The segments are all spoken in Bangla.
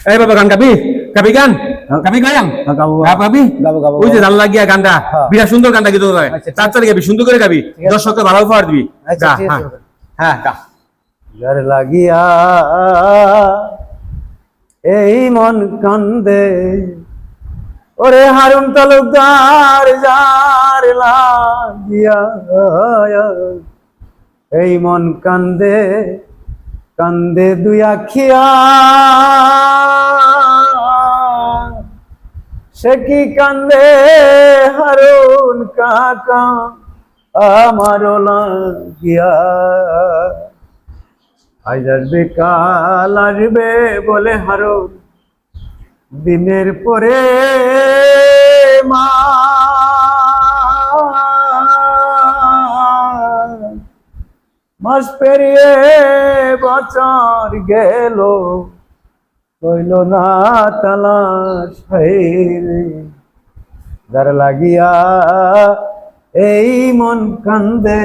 এই বাবা গান গাবি গাবি গান গাবি গায়াম গাবি ওই যে জান লাগিয়া গানটা বিরাট সুন্দর গানটা কিন্তু তাড়াতাড়ি গাবি সুন্দর করে গাবি দর্শককে ভালো উপহার দিবি গা হ্যাঁ গা যার লাগিয়া এই মন কান্দে ওরে হারুন তালুকদার যার লাগিয়া এই মন কান্দে কান্দে দুই আখিয়া সে কি কান্দে হারুন কাকা আমার লাগিয়া আজ আসবে কাল আসবে বলে হারুন দিনের পরে মাস পেরিয়ে বছর গেল হইল না তালাশ হইরে যার লাগিয়া এই মন কান্দে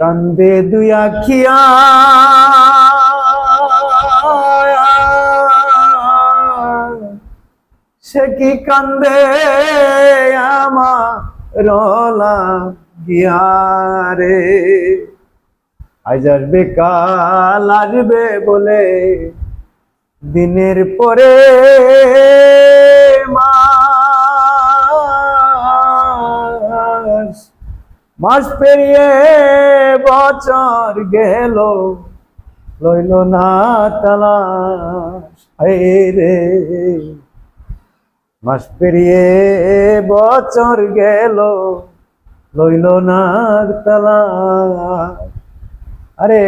কান্দে দুই আখিয়া সে কি কান্দে আমার লাগিয়া রে আজ আসবে কাল আসবে বলে দিনের পরে মাস পেরিয়ে বছর গেল লইল না তালাশ রে মাস পেরিয়ে বছর গেল লইল না তালাশ আরে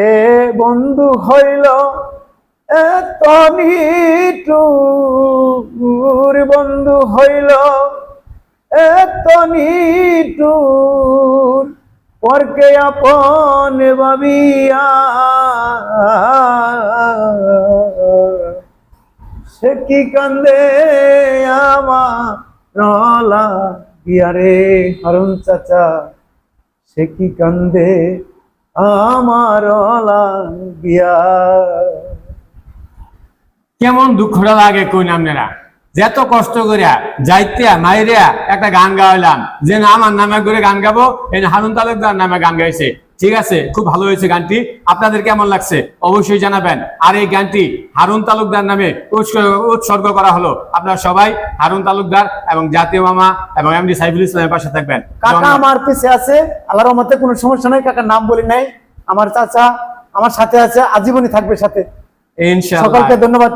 বন্ধু হইল এত নিটুর বন্ধু হইল এত নিটুর পরকে আপন ভাবিয়া সে কি কান্দে আমার লাগিয়া রে হারুন চাচা সে কি কান্দে আমার লাগিয়া কেমন দুঃখটা লাগে কই আপনারা যে এত কষ্ট করিয়া যাইতে মাইরিয়া একটা গান গাওয়াইলাম যে না আমার নামে করে গান গাবো এই হারুন তালুকদার নামে গান গাইছে ঠিক আছে খুব ভালো হয়েছে গানটি আপনাদের কেমন লাগছে অবশ্যই জানাবেন আর এই গানটি হারুন তালুকদার নামে উৎসর্গ করা হলো আপনারা সবাই হারুন তালুকদার এবং জাতীয় মামা এবং এমডি সাইফুল ইসলামের পাশে থাকবেন কাকা আমার পিছে আছে আল্লাহর রহমতে কোনো সমস্যা নাই কাকার নাম বলি নাই আমার চাচা আমার সাথে আছে আজীবনই থাকবে সাথে ইনশাআল্লাহ সকলকে ধন্যবাদ।